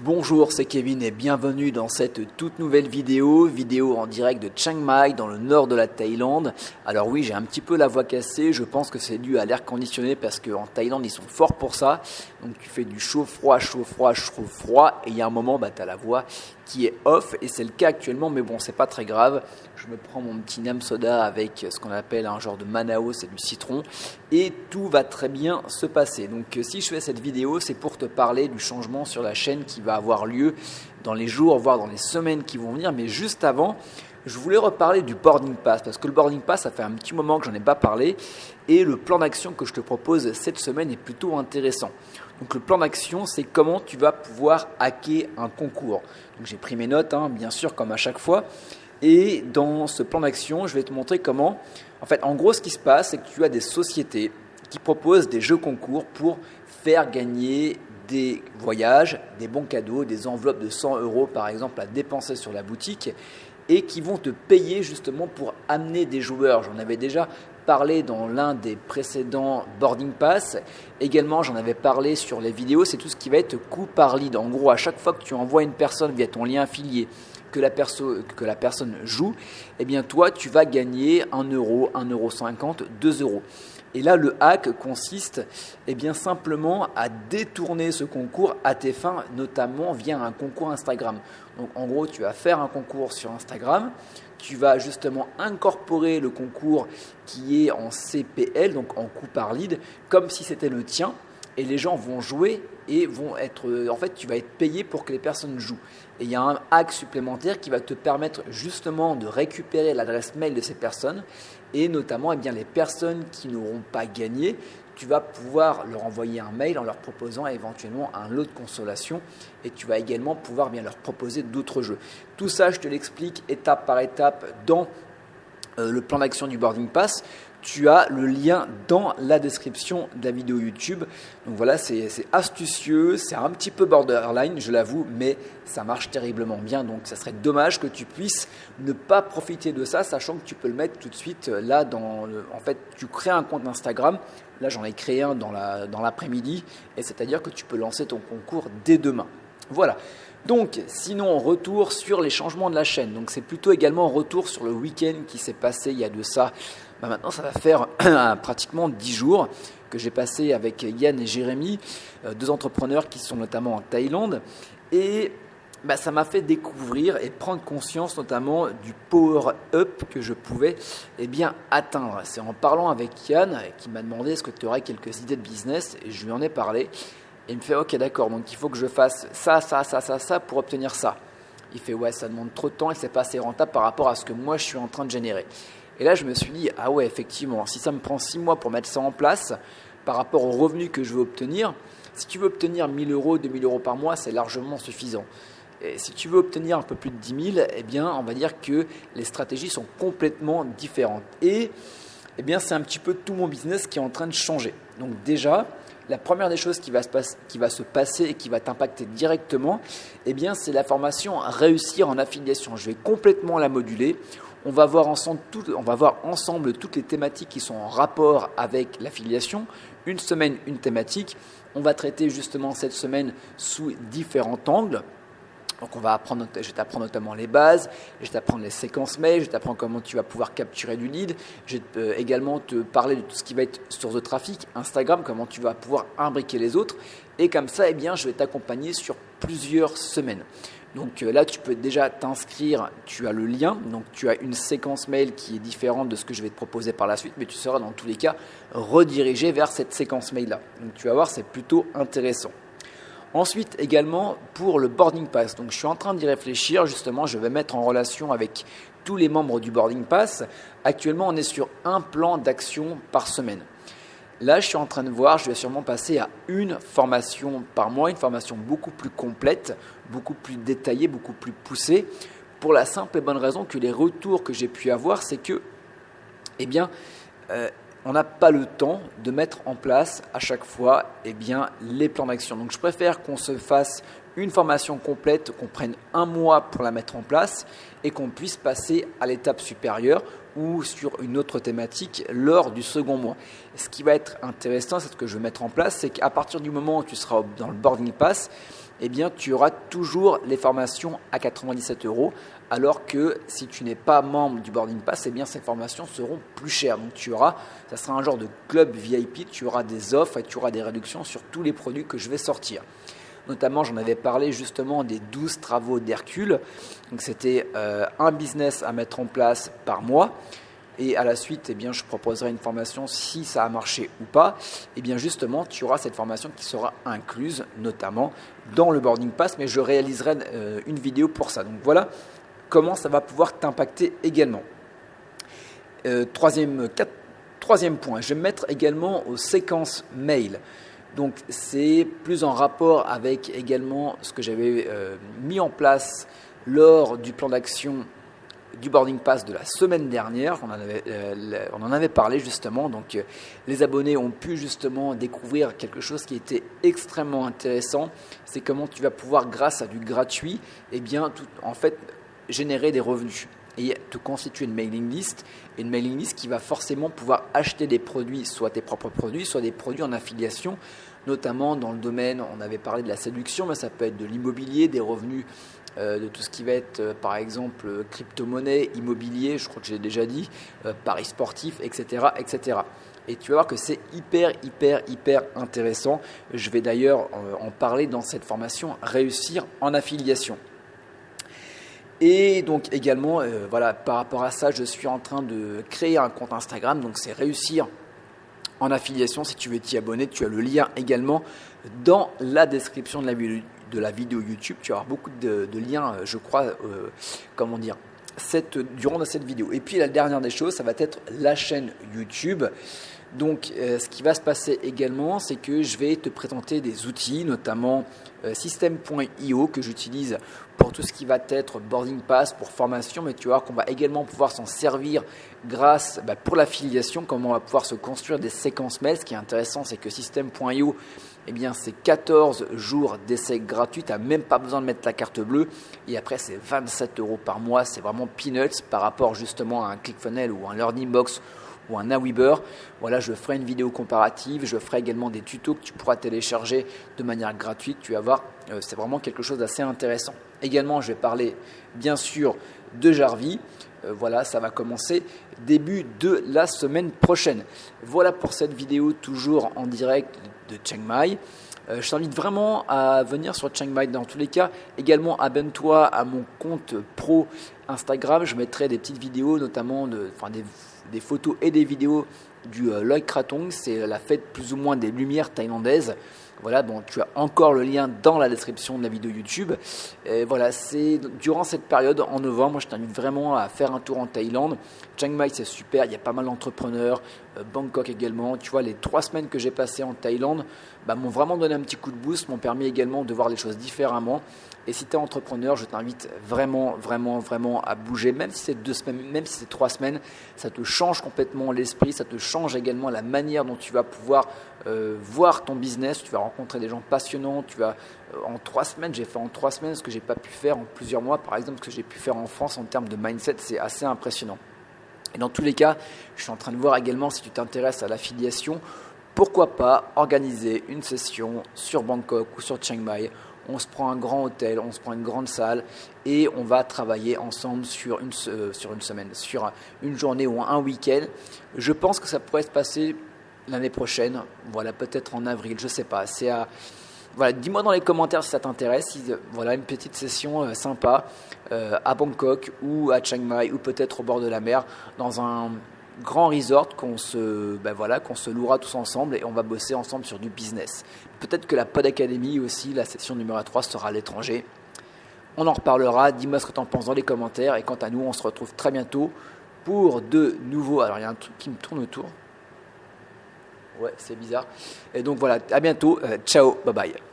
Bonjour, c'est Kevin et bienvenue dans cette toute nouvelle vidéo en direct de Chiang Mai dans le nord de la Thaïlande. Alors oui, j'ai un petit peu la voix cassée, je pense que c'est dû à l'air conditionné parce qu'en Thaïlande ils sont forts pour ça. Donc tu fais du chaud-froid, chaud-froid, chaud-froid et il y a un moment tu as la voix qui est off et c'est le cas actuellement, mais bon, c'est pas très grave. Je me prends mon petit Nam Soda avec ce qu'on appelle un genre de Manao, c'est du citron et tout va très bien se passer. Donc si je fais cette vidéo, c'est pour te parler du changement sur la chaîne qui va avoir lieu dans les jours, voire dans les semaines qui vont venir. Mais juste avant, je voulais reparler du boarding pass parce que le boarding pass, ça fait un petit moment que j'en ai pas parlé et le plan d'action que je te propose cette semaine est plutôt intéressant. Donc le plan d'action, c'est comment tu vas pouvoir hacker un concours. Donc j'ai pris mes notes, bien sûr, comme à chaque fois. Et dans ce plan d'action, je vais te montrer comment, en gros, ce qui se passe, c'est que tu as des sociétés qui proposent des jeux concours pour faire gagner des voyages, des bons cadeaux, des enveloppes de 100 € par exemple à dépenser sur la boutique et qui vont te payer justement pour amener des joueurs. J'en avais déjà parlé dans l'un des précédents boarding pass. Également, j'en avais parlé sur les vidéos, c'est tout ce qui va être coût par lead. En gros, à chaque fois que tu envoies une personne via ton lien affilié, que la personne joue, eh bien toi, tu vas gagner 1 €, 1,50 €, 2 €. Et là, le hack consiste simplement à détourner ce concours à tes fins, notamment via un concours Instagram. Donc en gros, tu vas faire un concours sur Instagram, tu vas justement incorporer le concours qui est en CPL, donc en coût par lead, comme si c'était le tien. Et les gens vont jouer et tu vas être payé pour que les personnes jouent. Et il y a un hack supplémentaire qui va te permettre justement de récupérer l'adresse mail de ces personnes et notamment les personnes qui n'auront pas gagné, tu vas pouvoir leur envoyer un mail en leur proposant éventuellement un lot de consolation et tu vas également pouvoir leur proposer d'autres jeux. Tout ça, je te l'explique étape par étape dans le plan d'action du boarding pass. Tu as le lien dans la description de la vidéo YouTube. Donc voilà, c'est astucieux, c'est un petit peu borderline, je l'avoue, mais ça marche terriblement bien. Donc ça serait dommage que tu puisses ne pas profiter de ça, sachant que tu peux le mettre tout de suite là tu crées un compte Instagram. Là, j'en ai créé un dans l'après-midi, et c'est-à-dire que tu peux lancer ton concours dès demain. Voilà. Donc, sinon, retour sur les changements de la chaîne. Donc, c'est plutôt également retour sur le week-end qui s'est passé il y a de ça. Maintenant, ça va faire pratiquement 10 jours que j'ai passé avec Yann et Jérémy, deux entrepreneurs qui sont notamment en Thaïlande. Et ça m'a fait découvrir et prendre conscience notamment du power-up que je pouvais atteindre. C'est en parlant avec Yann qui m'a demandé est-ce que tu aurais quelques idées de business et je lui en ai parlé. Et il me fait ok d'accord, donc il faut que je fasse ça pour obtenir ça. Il fait ouais, ça demande trop de temps et c'est pas assez rentable par rapport à ce que moi je suis en train de générer. Et là je me suis dit ah ouais effectivement, si ça me prend 6 mois pour mettre ça en place par rapport aux revenus que je veux obtenir, si tu veux obtenir 1 000 €, 2 000 € par mois, c'est largement suffisant. Et si tu veux obtenir un peu plus de 10 000, on va dire que les stratégies sont complètement différentes. Et c'est un petit peu tout mon business qui est en train de changer. Donc déjà, la première des choses qui va se passer et qui va t'impacter directement, c'est la formation Réussir en affiliation. Je vais complètement la moduler. On va voir ensemble toutes les thématiques qui sont en rapport avec l'affiliation. Une semaine, une thématique. On va traiter justement cette semaine sous différents angles. Donc je vais t'apprendre notamment les bases, je vais t'apprendre les séquences mail, je vais t'apprendre comment tu vas pouvoir capturer du lead, je vais également te parler de tout ce qui va être source de trafic, Instagram, comment tu vas pouvoir imbriquer les autres. Et comme ça, je vais t'accompagner sur plusieurs semaines. Donc là, tu peux déjà t'inscrire, tu as le lien, donc tu as une séquence mail qui est différente de ce que je vais te proposer par la suite, mais tu seras dans tous les cas redirigé vers cette séquence mail-là. Donc tu vas voir, c'est plutôt intéressant. Ensuite, également, pour le boarding pass. Donc, je suis en train d'y réfléchir. Justement, je vais mettre en relation avec tous les membres du boarding pass. Actuellement, on est sur un plan d'action par semaine. Là, je suis en train de voir, je vais sûrement passer à une formation par mois, une formation beaucoup plus complète, beaucoup plus détaillée, beaucoup plus poussée, pour la simple et bonne raison que les retours que j'ai pu avoir, c'est que, on n'a pas le temps de mettre en place à chaque fois les plans d'action. Donc je préfère qu'on se fasse une formation complète, qu'on prenne 1 mois pour la mettre en place et qu'on puisse passer à l'étape supérieure ou sur une autre thématique lors du second mois. Et ce qui va être intéressant, c'est ce que je vais mettre en place, c'est qu'à partir du moment où tu seras dans le boarding pass, eh bien tu auras toujours les formations à 97 €, alors que si tu n'es pas membre du Boarding Pass, eh bien ces formations seront plus chères. Donc ça sera un genre de club VIP, tu auras des offres et tu auras des réductions sur tous les produits que je vais sortir. Notamment, j'en avais parlé justement des 12 travaux d'Hercule. Donc c'était un business à mettre en place par mois. Et à la suite, eh bien, je proposerai une formation si ça a marché ou pas. Et bien justement, tu auras cette formation qui sera incluse, notamment dans le Boarding Pass, mais je réaliserai une vidéo pour ça. Donc voilà comment ça va pouvoir t'impacter également. Troisième point, je vais me mettre également aux séquences mail. Donc c'est plus en rapport avec également ce que j'avais mis en place lors du plan d'action du Boarding Pass de la semaine dernière. On en avait parlé justement. Donc les abonnés ont pu justement découvrir quelque chose qui était extrêmement intéressant. C'est comment tu vas pouvoir, grâce à du gratuit, eh bien, générer des revenus et te constituer une mailing list. Et une mailing list qui va forcément pouvoir acheter des produits, soit tes propres produits, soit des produits en affiliation, notamment dans le domaine, on avait parlé de la séduction, mais ça peut être de l'immobilier, des revenus de tout ce qui va être par exemple crypto-monnaie, immobilier, je crois que j'ai déjà dit, paris sportifs, etc., etc. Et tu vas voir que c'est hyper intéressant. Je vais d'ailleurs en parler dans cette formation Réussir en affiliation. Et donc également, par rapport à ça, je suis en train de créer un compte Instagram. Donc c'est Réussir en affiliation. Si tu veux t'y abonner, tu as le lien également dans la description de la vidéo YouTube. Tu vas avoir beaucoup de liens, je crois, durant cette vidéo. Et puis la dernière des choses, ça va être la chaîne YouTube. Donc ce qui va se passer également, c'est que je vais te présenter des outils, notamment System.io que j'utilise pour tout ce qui va être Boarding Pass, pour formation, mais tu vas voir qu'on va également pouvoir s'en servir grâce pour l'affiliation, comment on va pouvoir se construire des séquences mail. Ce qui est intéressant, c'est que System.io, eh bien, c'est 14 jours d'essai gratuit, tu n'as même pas besoin de mettre la carte bleue, et après c'est 27 € par mois, c'est vraiment peanuts par rapport justement à un ClickFunnels ou un LearningBox ou un Aweber. Voilà, je ferai une vidéo comparative, je ferai également des tutos que tu pourras télécharger de manière gratuite. Tu vas voir, c'est vraiment quelque chose d'assez intéressant. Également, je vais parler bien sûr de Jarvis. Voilà, ça va commencer début de la semaine prochaine. Voilà pour cette vidéo, toujours en direct de Chiang Mai. Je t'invite vraiment à venir sur Chiang Mai dans tous les cas. Également, abonne-toi à mon compte pro Instagram. Je mettrai des petites vidéos, notamment des photos et des vidéos du Loy Krathong. C'est la fête plus ou moins des lumières thaïlandaises. Voilà, bon, tu as encore le lien dans la description de la vidéo YouTube. Et voilà, c'est durant cette période en novembre, je t'invite vraiment à faire un tour en Thaïlande. Chiang Mai, c'est super, il y a pas mal d'entrepreneurs, Bangkok également. Tu vois, les 3 semaines que j'ai passées en Thaïlande m'ont vraiment donné un petit coup de boost, m'ont permis également de voir les choses différemment. Et si tu es entrepreneur, je t'invite vraiment à bouger, même si c'est 2 semaines, même si c'est 3 semaines, ça te change complètement l'esprit, ça te change également la manière dont tu vas pouvoir voir ton business. Tu vas rencontrer des gens passionnants. En 3 semaines, j'ai fait en 3 semaines ce que j'ai pas pu faire en plusieurs mois, par exemple, ce que j'ai pu faire en France en termes de mindset, c'est assez impressionnant. Et dans tous les cas, je suis en train de voir également, si tu t'intéresses à l'affiliation, pourquoi pas organiser une session sur Bangkok ou sur Chiang Mai. On se prend un grand hôtel, on se prend une grande salle et on va travailler ensemble sur une semaine, sur une journée ou un week-end. Je pense que ça pourrait se passer l'année prochaine, voilà, peut-être en avril, je ne sais pas. Voilà, dis-moi dans les commentaires si ça t'intéresse. Voilà, une petite session sympa à Bangkok ou à Chiang Mai ou peut-être au bord de la mer dans un grand resort qu'on se louera tous ensemble et on va bosser ensemble sur du business. Peut-être que la Pod Academy aussi, la session numéro 3 sera à l'étranger. On en reparlera, dis-moi ce que tu en penses dans les commentaires et quant à nous, on se retrouve très bientôt pour de nouveaux... Alors il y a un truc qui me tourne autour. Ouais, c'est bizarre. Et donc voilà, à bientôt. Ciao, bye bye.